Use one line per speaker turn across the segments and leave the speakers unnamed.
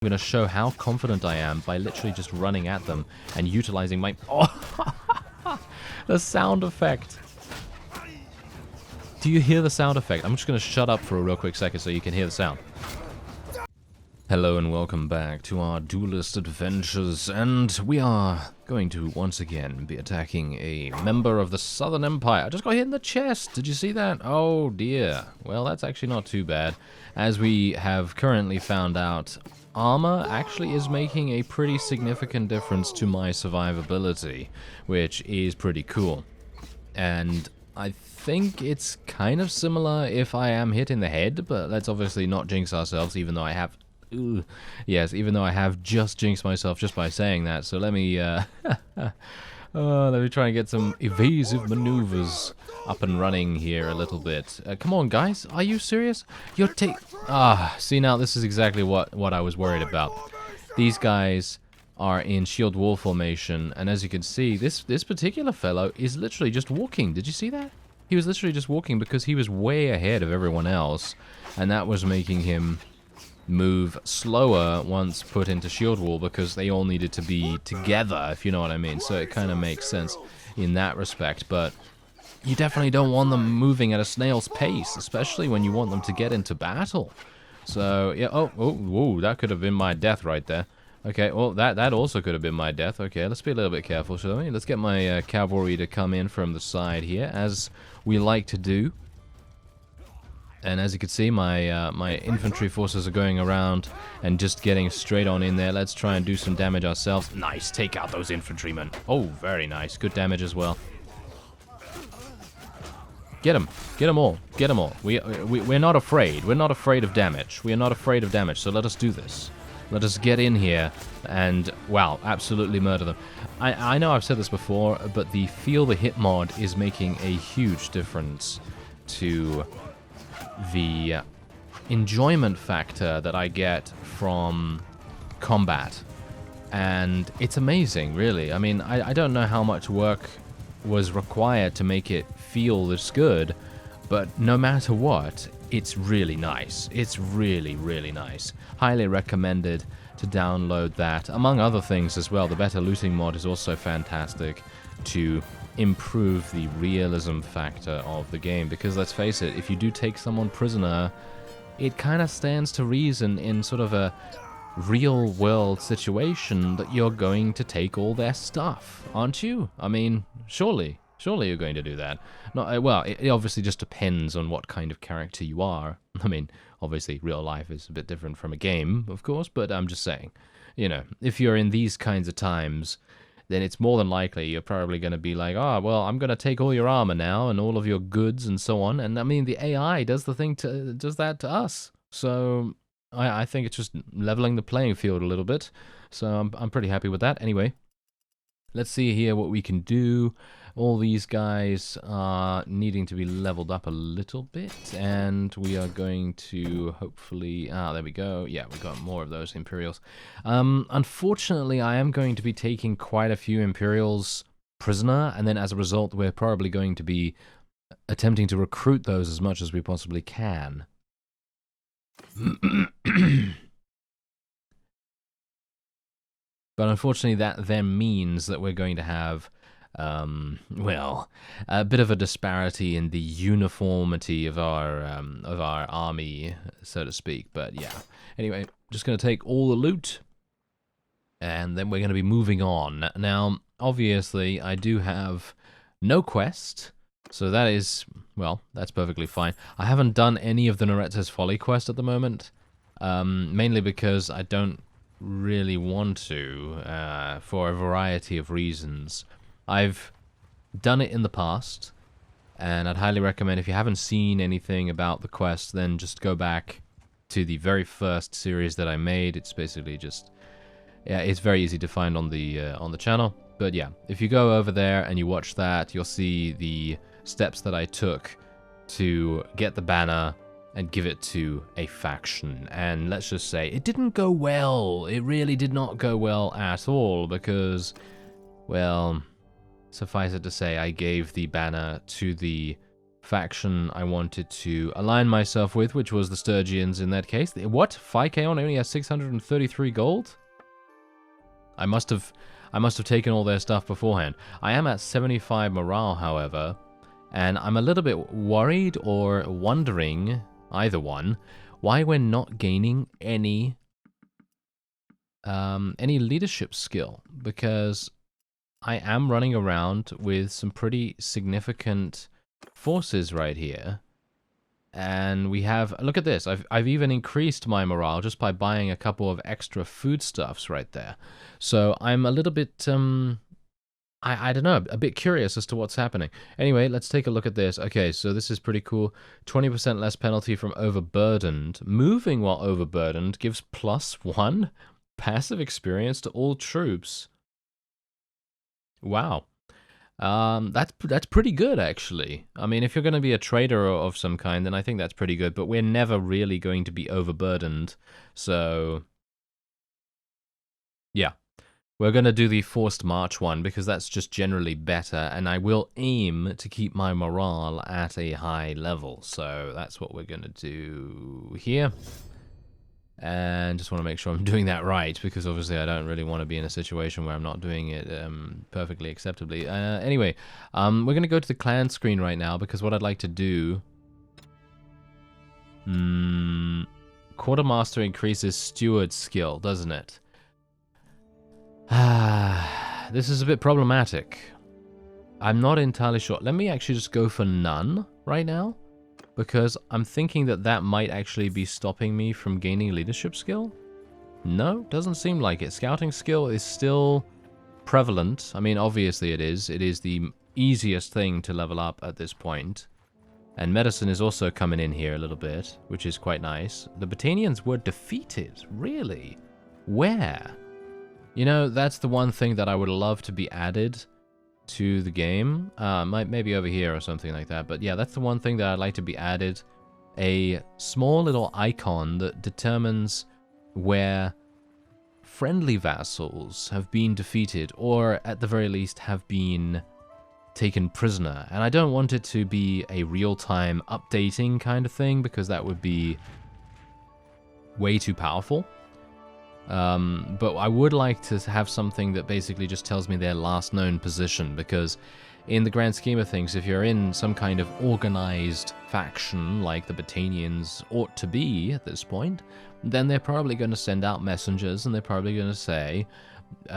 I'm going to show how confident I am by literally just running at them and utilizing my... Oh! The sound effect. Do you hear the sound effect? I'm just going to shut up for a real quick second so you can hear the sound. Hello and welcome back to our Duelist adventures, and we are going to once again be attacking a member of the Southern Empire. I just got hit in the chest. Did you see that? Oh dear. Well, that's actually not too bad. As we have currently found out, armor actually is making a pretty significant difference to my survivability, which is pretty cool. And I think it's kind of similar if I am hit in the head, but let's obviously not jinx ourselves, even though I have... Yes, even though I have just jinxed myself just by saying that. So let me let me try and get some evasive maneuvers up and running here a little bit. Come on, guys. Are you serious? You're see, now this is exactly what I was worried about. These guys are in shield wall formation, and as you can see, this particular fellow is literally just walking. Did you see that? He was literally just walking because he was way ahead of everyone else, and that was making him move slower once put into shield wall because they all needed to be together, if you know what I mean. So it kind of makes sense in that respect, but you definitely don't want them moving at a snail's pace, especially when you want them to get into battle. So yeah, whoa, that could have been my death right there. Okay, well that also could have been my death. Okay, let's be a little bit careful, shall we? Let's get my cavalry to come in from the side here, as we like to do. And as you can see, my my infantry forces are going around and just getting straight on in there. Let's try and do some damage ourselves. Nice, take out those infantrymen. Oh, very nice. Good damage as well. Get them all. Get them all. We're not afraid. We're not afraid of damage. We are not afraid of damage, so let us do this. Let us get in here and, wow, absolutely murder them. I know I've said this before, but the Feel the Hit mod is making a huge difference to the enjoyment factor that I get from combat, and it's amazing, really. I mean, I don't know how much work was required to make it feel this good, but no matter what, it's really nice. It's really, really nice. Highly recommended to download that, among other things as well. The Better Looting mod is also fantastic to improve the realism factor of the game, because let's face it, if you do take someone prisoner, it kind of stands to reason in sort of a real world situation that you're going to take all their stuff, aren't you? I mean, surely you're going to do that. Not, well, it obviously just depends on what kind of character you are. I mean, obviously real life is a bit different from a game, of course, but I'm just saying, you know, if you're in these kinds of times, then it's more than likely you're probably going to be like, oh, well, I'm going to take all your armor now and all of your goods and so on. And I mean, the AI does that to us. So I think it's just leveling the playing field a little bit. So I'm pretty happy with that. Anyway, let's see here what we can do. All these guys are needing to be leveled up a little bit, and we are going to hopefully... there we go. Yeah, we got more of those Imperials. Unfortunately, I am going to be taking quite a few Imperials prisoner, and then as a result, we're probably going to be attempting to recruit those as much as we possibly can. But unfortunately, that then means that we're going to have... well, a bit of a disparity in the uniformity of our army, so to speak. But yeah, anyway, just going to take all the loot, and then we're going to be moving on. Now, obviously, I do have no quest, so that is, well, that's perfectly fine. I haven't done any of the Norette's Folly quest at the moment, mainly because I don't really want to, for a variety of reasons. I've done it in the past, and I'd highly recommend, if you haven't seen anything about the quest, then just go back to the very first series that I made. It's basically just, yeah, it's very easy to find on the channel. But yeah, if you go over there and you watch that, you'll see the steps that I took to get the banner and give it to a faction. And let's just say, it didn't go well. It really did not go well at all, because, well... suffice it to say, I gave the banner to the faction I wanted to align myself with, which was the Sturgians in that case. What? 5k on only has 633 gold? I must have taken all their stuff beforehand. I am at 75 morale, however, and I'm a little bit worried or wondering, either one, why we're not gaining any leadership skill, because I am running around with some pretty significant forces right here, and we have, look at this, I've even increased my morale just by buying a couple of extra foodstuffs right there. So I'm a little bit I don't know, a bit curious as to what's happening. Anyway, let's take a look at this. Okay, so this is pretty cool. 20% less penalty from overburdened. Moving while overburdened gives +1 passive experience to all troops. Wow. That's pretty good, actually. I mean, if you're going to be a trader of some kind, then I think that's pretty good. But we're never really going to be overburdened. So, yeah. We're going to do the forced march one, because that's just generally better. And I will aim to keep my morale at a high level. So, that's what we're going to do here. And just want to make sure I'm doing that right, because obviously I don't really want to be in a situation where I'm not doing it perfectly acceptably. Anyway, we're going to go to the clan screen right now, because what I'd like to do... Quartermaster increases steward skill, doesn't it? This is a bit problematic. I'm not entirely sure. Let me actually just go for none right now, because I'm thinking that that might actually be stopping me from gaining leadership skill. No, doesn't seem like it. Scouting skill is still prevalent. I mean, obviously it is. It is the easiest thing to level up at this point. And medicine is also coming in here a little bit, which is quite nice. The Botanians were defeated. Really? Where? You know, that's the one thing that I would love to be added to the game. Maybe over here or something like that. But yeah, that's the one thing that I'd like to be added. A small little icon that determines where friendly vassals have been defeated, or at the very least have been taken prisoner. And I don't want it to be a real-time updating kind of thing, because that would be way too powerful. But I would like to have something that basically just tells me their last known position, because in the grand scheme of things, if you're in some kind of organized faction like the Botanians ought to be at this point, then they're probably going to send out messengers, and they're probably going to say,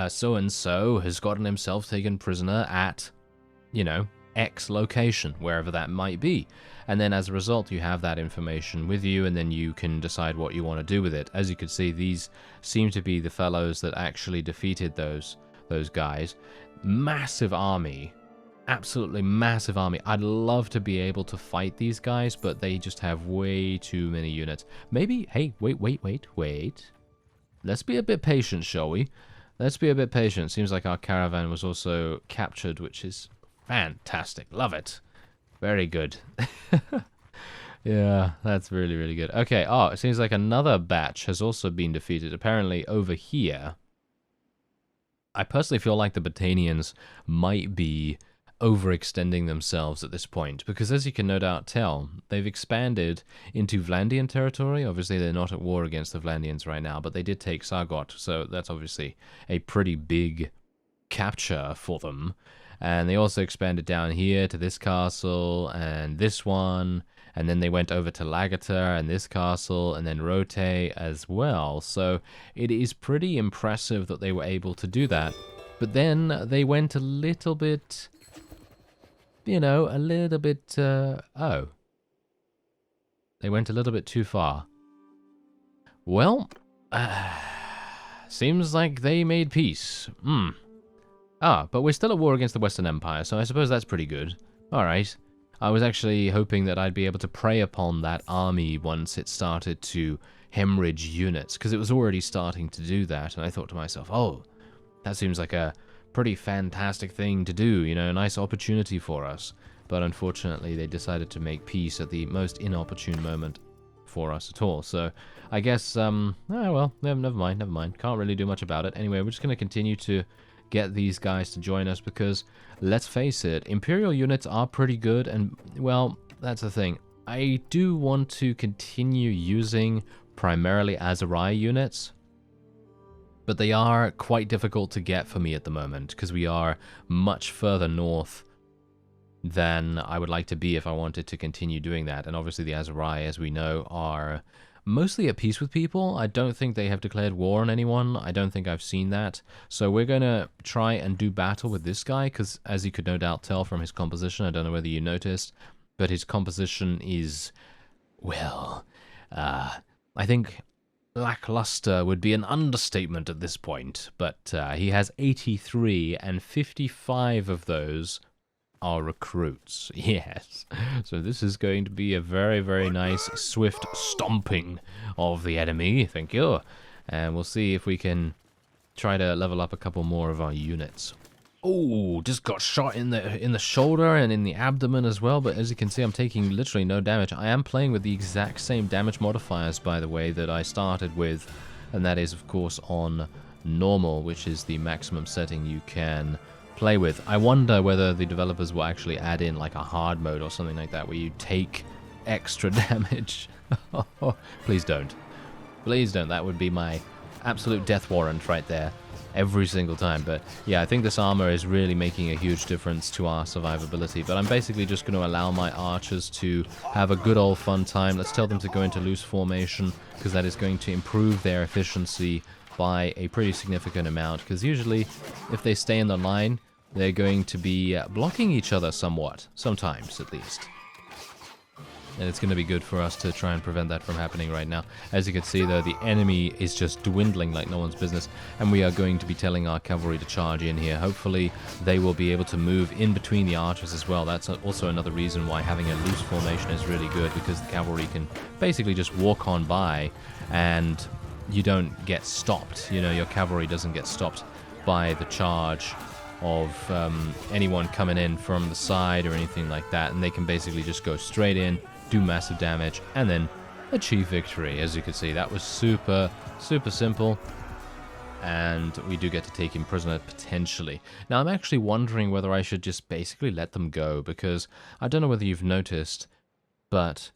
so-and-so has gotten himself taken prisoner at, you know, X location, wherever that might be. And then as a result, you have that information with you, and then you can decide what you want to do with it. As you can see, these seem to be the fellows that actually defeated those guys. Massive army. Absolutely massive army. I'd love to be able to fight these guys, but they just have way too many units. Maybe, hey, wait. Let's be a bit patient, shall we? Let's be a bit patient. Seems like our caravan was also captured, which is fantastic. Love it. Very good. Yeah, that's really, really good. Okay, oh, it seems like another batch has also been defeated. Apparently over here. I personally feel like the Botanians might be overextending themselves at this point, because as you can no doubt tell, they've expanded into Vlandian territory. Obviously, they're not at war against the Vlandians right now, but they did take Sargot, so that's obviously a pretty big capture for them. And they also expanded down here to this castle and this one, and then they went over to Lagater and this castle, and then Rote as well. So it is pretty impressive that they were able to do that. But then they went a little bit, you know, a little bit, oh. They went a little bit too far. Well, seems like they made peace. But we're still at war against the Western Empire, so I suppose that's pretty good. Alright. I was actually hoping that I'd be able to prey upon that army once it started to hemorrhage units, because it was already starting to do that, and I thought to myself, oh, that seems like a pretty fantastic thing to do, you know, a nice opportunity for us. But unfortunately, they decided to make peace at the most inopportune moment for us at all. So I guess, well, never mind. Can't really do much about it. Anyway, we're just going to continue to get these guys to join us, because let's face it, Imperial units are pretty good, and well, that's the thing. I do want to continue using primarily Azariah units, but they are quite difficult to get for me at the moment because we are much further north than I would like to be if I wanted to continue doing that. And obviously the Azariah, as we know, are mostly at peace with people. I don't think they have declared war on anyone. I don't think I've seen that. So we're going to try and do battle with this guy because, as you could no doubt tell from his composition, I don't know whether you noticed, but his composition is, well, I think lackluster would be an understatement at this point, but he has 83, and 55 of those are recruits. Yes. So this is going to be a very, very nice, swift stomping of the enemy. Thank you. And we'll see if we can try to level up a couple more of our units. Oh, just got shot in the shoulder and in the abdomen as well, but as you can see, I'm taking literally no damage. I am playing with the exact same damage modifiers, by the way, that I started with, and that is, of course, on normal, which is the maximum setting you can play with. I wonder whether the developers will actually add in like a hard mode or something like that, where you take extra damage. Please don't. Please don't. That would be my absolute death warrant right there. Every single time. But yeah, I think this armor is really making a huge difference to our survivability. But I'm basically just going to allow my archers to have a good old fun time. Let's tell them to go into loose formation, because that is going to improve their efficiency by a pretty significant amount. Because usually, if they stay in the line, they're going to be blocking each other somewhat. Sometimes, at least. And it's going to be good for us to try and prevent that from happening right now. As you can see, though, the enemy is just dwindling like no one's business, and we are going to be telling our cavalry to charge in here. Hopefully, they will be able to move in between the archers as well. That's also another reason why having a loose formation is really good, because the cavalry can basically just walk on by, and you don't get stopped. You know, your cavalry doesn't get stopped by the charge of anyone coming in from the side or anything like that, and they can basically just go straight in, do massive damage, and then achieve victory. As you can see, that was super simple, and we do get to take him prisoner potentially. Now, I'm actually wondering whether I should just basically let them go, because I don't know whether you've noticed, but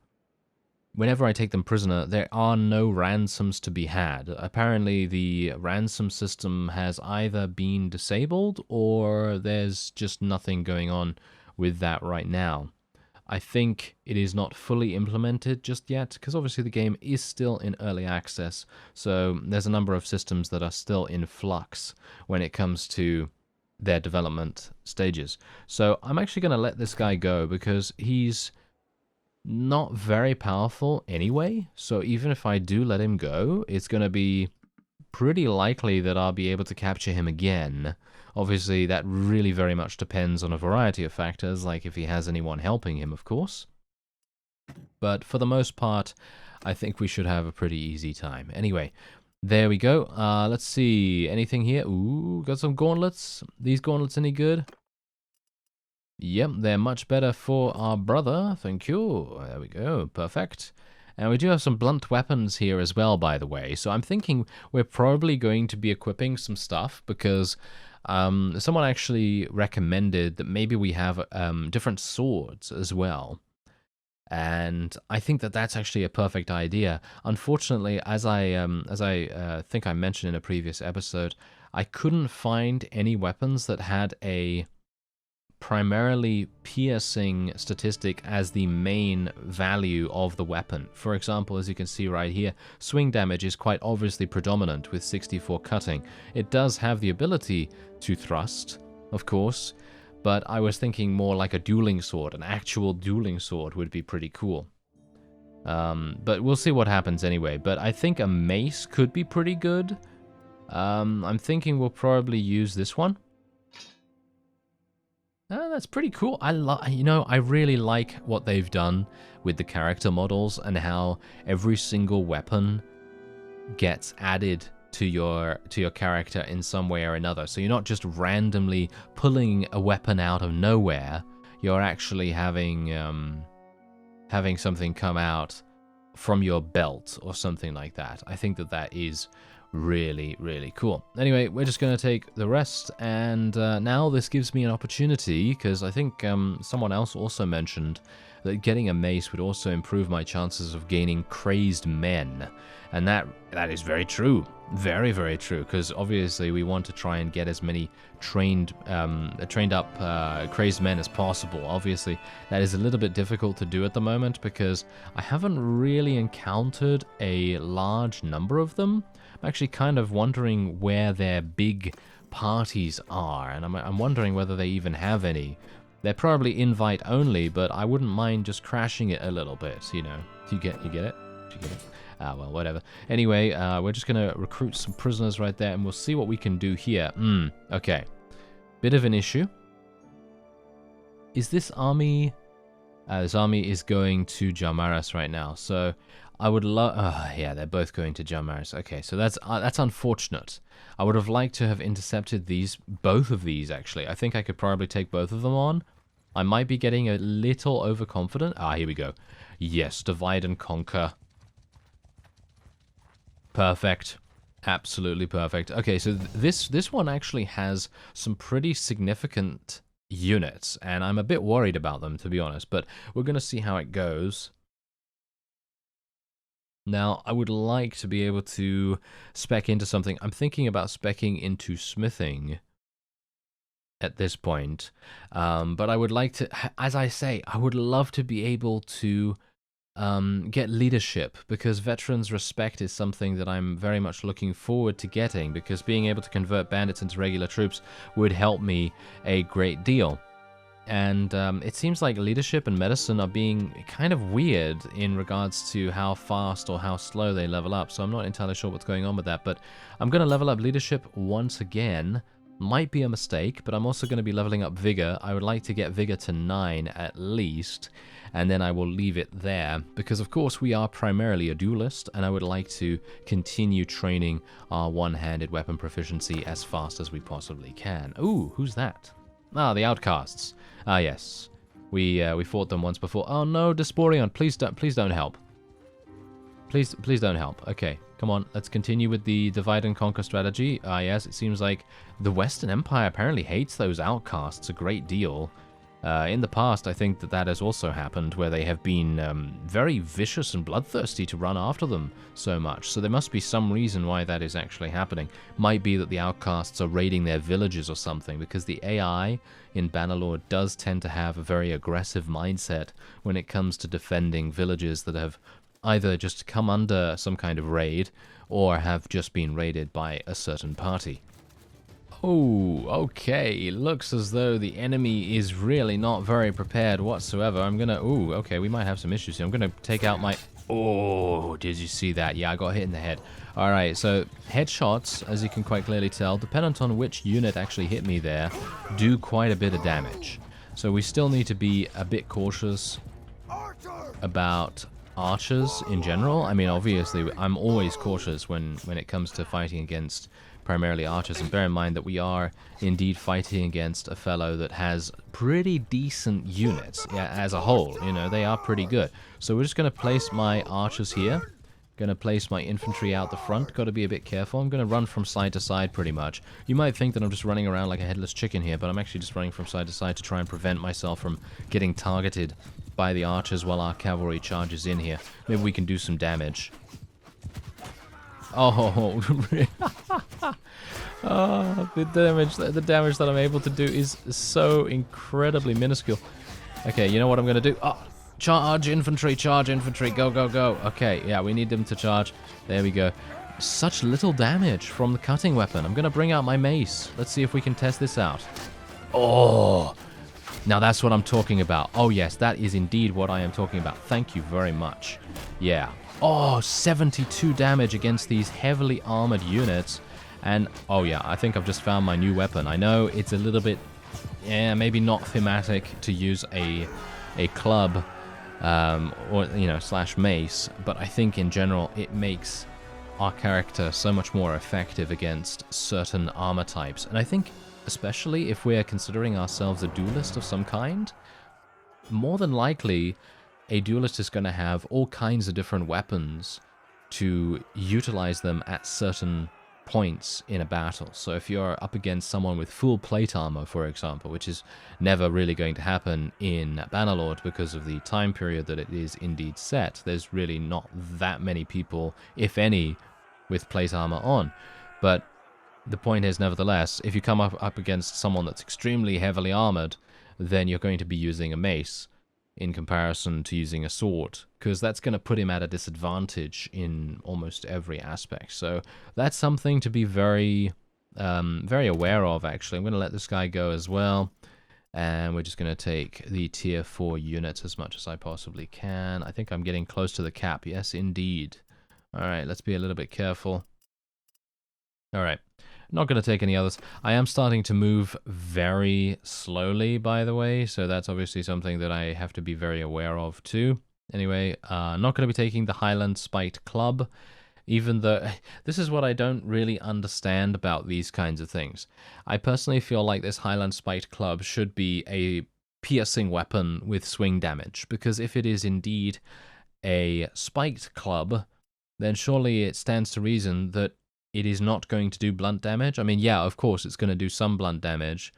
whenever I take them prisoner, there are no ransoms to be had. Apparently, the ransom system has either been disabled, or there's just nothing going on with that right now. I think it is not fully implemented just yet, because obviously the game is still in early access, so there's a number of systems that are still in flux when it comes to their development stages. So I'm actually going to let this guy go, because he's not very powerful anyway, so even if I do let him go, it's going to be pretty likely that I'll be able to capture him again. Obviously, that really very much depends on a variety of factors, like if he has anyone helping him, of course. But for the most part, I think we should have a pretty easy time. Anyway, there we go. Let's see. Anything here? Ooh, got some gauntlets. These gauntlets any good? Yep, they're much better for our brother. Thank you. There we go. Perfect. And we do have some blunt weapons here as well, by the way. So I'm thinking we're probably going to be equipping some stuff, because someone actually recommended that maybe we have different swords as well. And I think that that's actually a perfect idea. Unfortunately, as I think I mentioned in a previous episode, I couldn't find any weapons that had a primarily piercing statistic as the main value of the weapon. For example, as you can see right here, swing damage is quite obviously predominant with 64 cutting. It does have the ability to thrust, of course, but I was thinking more like a dueling sword. An actual dueling sword would be pretty cool. But we'll see what happens anyway. But I think a mace could be pretty good. I'm thinking we'll probably use this one. That's pretty cool. I really like what they've done with the character models and how every single weapon gets added to your character in some way or another. So you're not just randomly pulling a weapon out of nowhere. You're actually having something come out from your belt or something like that. I think that is Really, really cool. Anyway, we're just going to take the rest, and now this gives me an opportunity, because I think someone else also mentioned that getting a mace would also improve my chances of gaining crazed men. And that is very true. Very, very true, because obviously we want to try and get as many trained up crazed men as possible. Obviously, that is a little bit difficult to do at the moment, because I haven't really encountered a large number of them. I'm actually kind of wondering where their big parties are, and I'm wondering whether they even have any. They're probably invite only, but I wouldn't mind just crashing it a little bit, you know. You get it? Do you get it? Ah, well, whatever. Anyway, we're just going to recruit some prisoners right there, and we'll see what we can do here. Okay. Bit of an issue. Is this army... this army is going to Jarmaras right now, so I would love... yeah, they're both going to Jarmaras. Okay, so that's unfortunate. I would have liked to have intercepted both of these, actually. I think I could probably take both of them on. I might be getting a little overconfident. Ah, here we go. Yes, divide and conquer. Perfect. Absolutely perfect. Okay, so this one actually has some pretty significant units, and I'm a bit worried about them, to be honest, but we're going to see how it goes. Now, I would like to be able to spec into something. I'm thinking about speccing into smithing at this point, but I would like to, as I say, I would love to be able to get leadership, because veterans' respect is something that I'm very much looking forward to getting, because being able to convert bandits into regular troops would help me a great deal. And it seems like leadership and medicine are being kind of weird in regards to how fast or how slow they level up, so I'm not entirely sure what's going on with that, but I'm going to level up leadership once again. Might be a mistake, but I'm also going to be leveling up vigor. I would like to get vigor to 9 at least, and then I will leave it there, because of course we are primarily a duelist, and I would like to continue training our one-handed weapon proficiency as fast as we possibly can. Ooh, who's that? Ah, the outcasts. Ah, yes. We fought them once before. Oh no, Desporion, please don't help. Please don't help. Okay, come on, let's continue with the divide and conquer strategy. Ah, yes, it seems like the Western Empire apparently hates those outcasts a great deal. In the past, I think that has also happened, where they have been very vicious and bloodthirsty to run after them so much. So there must be some reason why that is actually happening. Might be that the outcasts are raiding their villages or something, because the AI in Bannerlord does tend to have a very aggressive mindset when it comes to defending villages that have either just come under some kind of raid or have just been raided by a certain party. Oh, okay. Looks as though the enemy is really not very prepared whatsoever. I'm gonna... Ooh, okay, we might have some issues here. I'm gonna take out my... Oh, did you see that? Yeah, I got hit in the head. Alright, so headshots, as you can quite clearly tell, dependent on which unit actually hit me there, do quite a bit of damage. So we still need to be a bit cautious about archers in general. I mean, obviously, I'm always cautious when it comes to fighting against primarily archers, and bear in mind that we are indeed fighting against a fellow that has pretty decent units, yeah, as a whole. You know, they are pretty good. So we're just going to place my archers here, going to place my infantry out the front. Got to be a bit careful. I'm going to run from side to side pretty much. You might think that I'm just running around like a headless chicken here, but I'm actually just running from side to side to try and prevent myself from getting targeted by the archers while our cavalry charges in here. Maybe we can do some damage. Oh, oh, the damage that I'm able to do is so incredibly minuscule. Okay, you know what I'm gonna do? Oh, charge infantry, go, go, go. Okay, yeah, we need them to charge. There we go. Such little damage from the cutting weapon. I'm gonna bring out my mace. Let's see if we can test this out. Oh, now that's what I'm talking about. Oh yes, that is indeed what I am talking about. Thank you very much. Yeah. Oh, 72 damage against these heavily armored units. And, oh yeah, I think I've just found my new weapon. I know it's a little bit, yeah, maybe not thematic to use a club, or, you know, slash mace, but I think in general it makes our character so much more effective against certain armor types. And I think, especially if we're considering ourselves a duelist of some kind, more than likely a duelist is going to have all kinds of different weapons to utilize them at certain points in a battle. So if you're up against someone with full plate armor, for example, which is never really going to happen in Bannerlord because of the time period that it is indeed set, there's really not that many people, if any, with plate armor on. But the point is, nevertheless, if you come up against someone that's extremely heavily armored, then you're going to be using a mace in comparison to using a sword, because that's going to put him at a disadvantage in almost every aspect. So that's something to be very, very aware of, actually. I'm going to let this guy go as well, and we're just going to take the tier 4 units as much as I possibly can. I think I'm getting close to the cap. Yes, indeed. Alright, let's be a little bit careful. Alright. Not going to take any others. I am starting to move very slowly, by the way, so that's obviously something that I have to be very aware of too. Anyway, not going to be taking the Highland Spite Club, even though this is what I don't really understand about these kinds of things. I personally feel like this Highland Spite Club should be a piercing weapon with swing damage, because if it is indeed a spiked club, then surely it stands to reason that it is not going to do blunt damage. I mean, yeah, of course, it's going to do some blunt damage,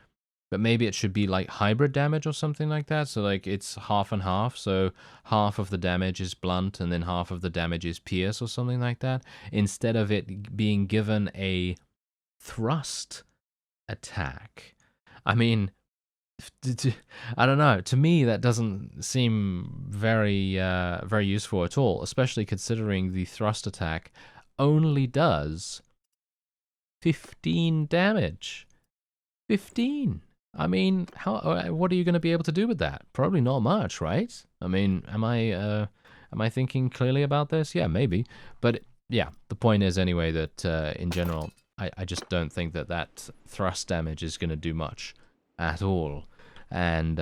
but maybe it should be like hybrid damage or something like that. So like it's half and half. So half of the damage is blunt and then half of the damage is pierce or something like that. Instead of it being given a thrust attack. I mean, I don't know. To me, that doesn't seem very, very useful at all, especially considering the thrust attack only does 15 damage. 15. I mean, what are you going to be able to do with that? Probably not much, right? I mean, am I thinking clearly about this? Yeah, maybe. But yeah, the point is anyway that in general, I just don't think that thrust damage is going to do much at all. And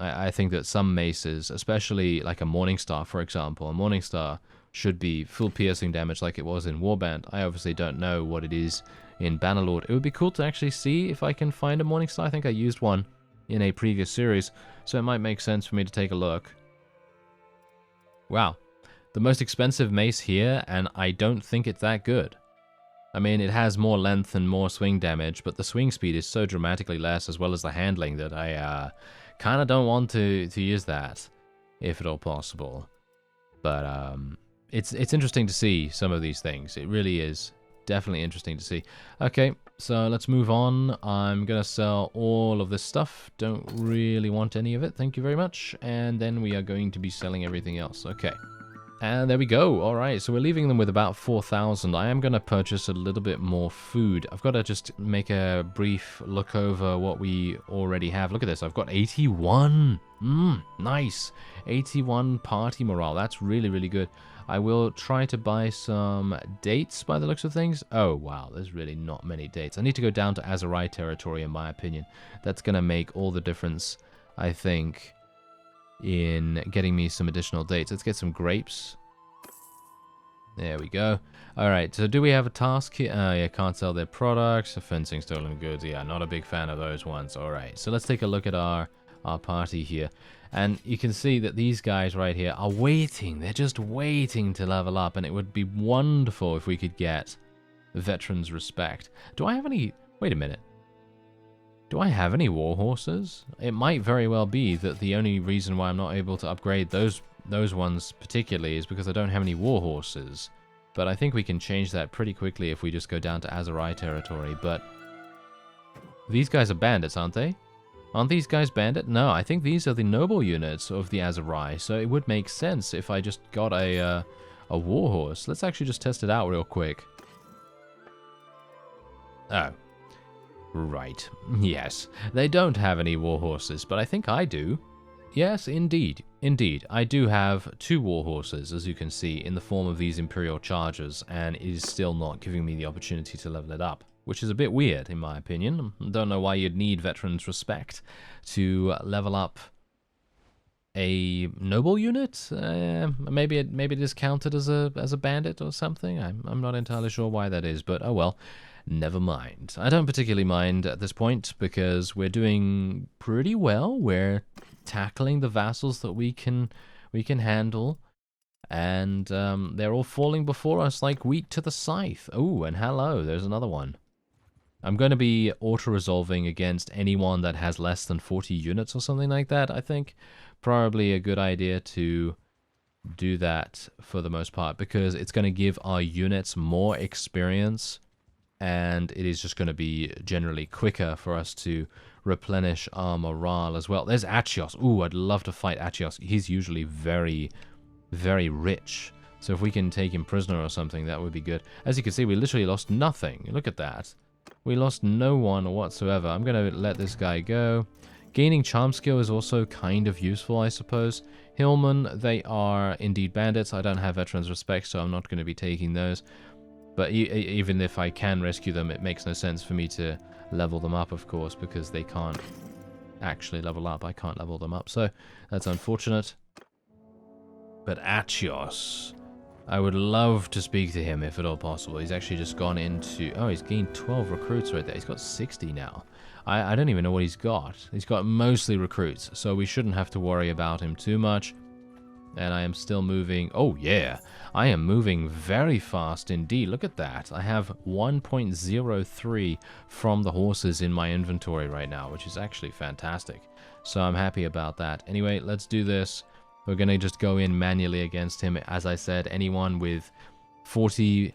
I think that some maces, especially like a Morningstar, for example, a Morningstar should be full piercing damage like it was in Warband. I obviously don't know what it is in Bannerlord. It would be cool to actually see if I can find a Morningstar. I think I used one in a previous series, so it might make sense for me to take a look. Wow. The most expensive mace here, and I don't think it's that good. I mean, it has more length and more swing damage, but the swing speed is so dramatically less, as well as the handling, that I kind of don't want to use that, if at all possible. But it's interesting to see some of these things. It really is definitely interesting to see. Okay, so let's move on. I'm going to sell all of this stuff. Don't really want any of it. Thank you very much. And then we are going to be selling everything else. Okay. And there we go. All right, so we're leaving them with about 4,000. I am going to purchase a little bit more food. I've got to just make a brief look over what we already have. Look at this. I've got 81. Nice. 81 party morale. That's really, really good. I will try to buy some dates by the looks of things. Oh, wow. There's really not many dates. I need to go down to Azurai territory, in my opinion. That's going to make all the difference, I think, in getting me some additional dates. Let's get some grapes. There we go. Alright, so do we have a task here? Yeah, can't sell their products. Fencing stolen goods. Yeah, not a big fan of those ones. Alright, so let's take a look at our party here. And you can see that these guys right here are waiting. They're just waiting to level up. And it would be wonderful if we could get Veterans Respect. Do I have any... Wait a minute. Do I have any war horses? It might very well be that the only reason why I'm not able to upgrade those ones particularly is because I don't have any war horses. But I think we can change that pretty quickly if we just go down to Azurai territory. But these guys are bandits, aren't they? Aren't these guys bandit? No, I think these are the noble units of the Azurai. So it would make sense if I just got a war horse. Let's actually just test it out real quick. Oh. Right. Yes. They don't have any war horses, but I think I do. Yes, indeed. Indeed. I do have 2 war horses, as you can see, in the form of these Imperial Chargers, and it is still not giving me the opportunity to level it up, which is a bit weird, in my opinion. Don't know why you'd need Veterans Respect to level up a noble unit. Maybe it is counted as a bandit or something. I'm not entirely sure why that is, but oh well. Never mind. I don't particularly mind at this point because we're doing pretty well. We're tackling the vassals that we can handle. And they're all falling before us like wheat to the scythe. Oh, and hello, there's another one. I'm going to be auto-resolving against anyone that has less than 40 units or something like that, I think. Probably a good idea to do that for the most part, because it's going to give our units more experience, and it is just going to be generally quicker for us to replenish our morale as well. There's Achios. Ooh, I'd love to fight Achios. He's usually very, very rich. So if we can take him prisoner or something, that would be good. As you can see, we literally lost nothing. Look at that. We lost no one whatsoever. I'm going to let this guy go. Gaining charm skill is also kind of useful, I suppose. Hillmen, they are indeed bandits. I don't have veterans respect, so I'm not going to be taking those. But even if I can rescue them, it makes no sense for me to level them up, of course, because they can't actually level up. I can't level them up, so that's unfortunate. But Achios, I would love to speak to him if at all possible. He's actually just gone into... Oh, he's gained 12 recruits right there. He's got 60 now. I don't even know what he's got. He's got mostly recruits, so we shouldn't have to worry about him too much. And I am still moving... Oh, yeah. I am moving very fast indeed. Look at that. I have 1.03 from the horses in my inventory right now, which is actually fantastic. So I'm happy about that. Anyway, let's do this. We're going to just go in manually against him. As I said, anyone with 40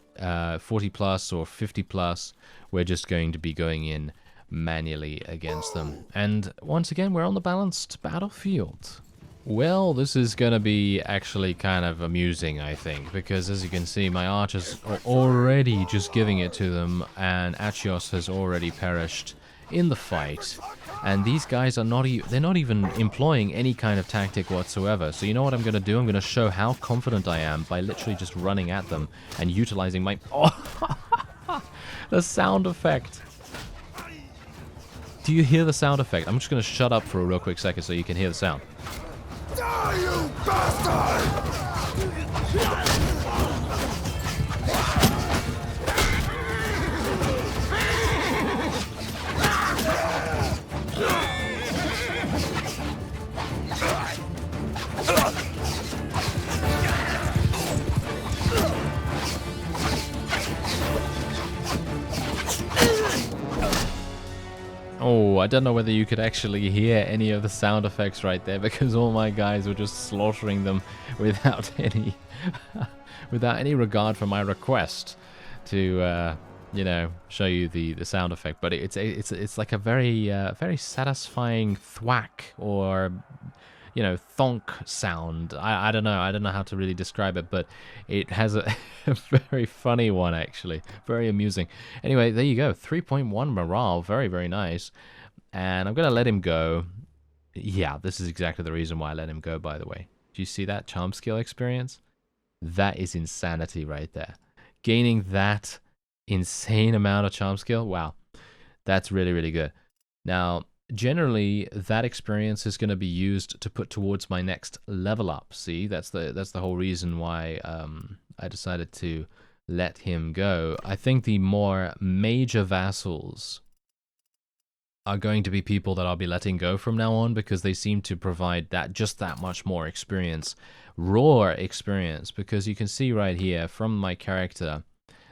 plus or 50 plus, we're just going to be going in manually against them. And once again, we're on the balanced battlefield. Well, this is going to be actually kind of amusing, I think, because as you can see, my archers are already just giving it to them, and Achios has already perished in the fight. And these guys are they're not even employing any kind of tactic whatsoever. So you know what I'm going to do? I'm going to show how confident I am by literally just running at them and utilizing my... Oh, the sound effect. Do you hear the sound effect? I'm just going to shut up for a real quick second so you can hear the sound.
Die, you bastard!
Oh, I don't know whether you could actually hear any of the sound effects right there, because all my guys were just slaughtering them without any regard for my request to you know, show you the sound effect. But it's like a very very satisfying thwack, or you know, thonk sound. I don't know how to really describe it, but it has a very funny one, actually. Very amusing. Anyway, there you go. 3.1 morale. Very, very nice. And I'm going to let him go. Yeah, this is exactly the reason why I let him go, by the way. Do you see that charm skill experience? That is insanity right there. Gaining that insane amount of charm skill, wow. That's really, really good. Now, generally, that experience is going to be used to put towards my next level up. See, that's the whole reason why I decided to let him go. I think the more major vassals are going to be people that I'll be letting go from now on, because they seem to provide just that much more experience, raw experience. Because you can see right here from my character,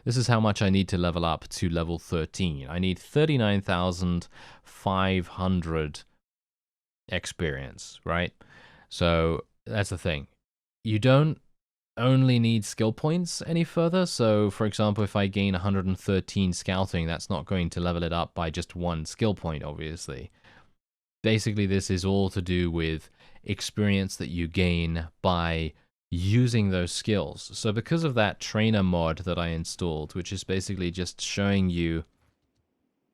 this is how much I need to level up to level 13. I need 39,500 experience, right? So that's the thing. You don't only need skill points any further. So, for example, if I gain 113 scouting, that's not going to level it up by just one skill point, obviously. Basically, this is all to do with experience that you gain by using those skills. So because of that trainer mod that I installed, which is basically just showing you,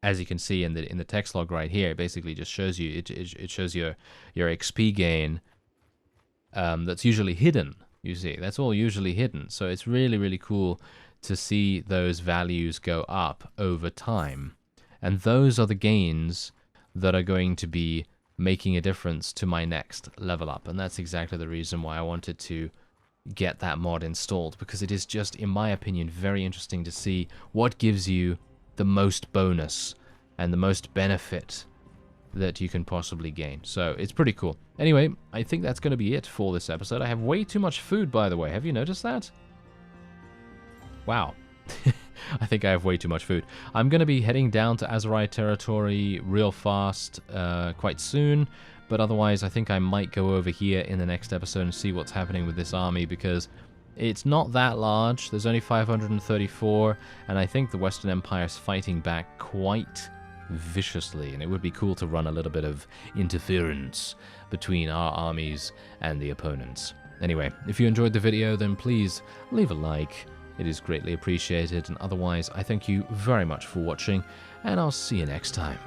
as you can see in the text log right here, it basically just shows you it shows your XP gain that's usually hidden. You see, that's all usually hidden. So it's really, really cool to see those values go up over time. And those are the gains that are going to be making a difference to my next level up. And that's exactly the reason why I wanted to get that mod installed, because it is just, in my opinion, very interesting to see what gives you the most bonus and the most benefit that you can possibly gain. So it's pretty cool. Anyway, I think that's going to be it for this episode. I have way too much food, by the way. Have you noticed that? Wow. I think I have way too much food. I'm going to be heading down to Azerite territory real fast quite soon. But otherwise, I think I might go over here in the next episode and see what's happening with this army, because it's not that large. There's only 534, and I think the Western Empire is fighting back quite viciously, and it would be cool to run a little bit of interference between our armies and the opponents. Anyway, if you enjoyed the video, then please leave a like. It is greatly appreciated, and otherwise, I thank you very much for watching, and I'll see you next time.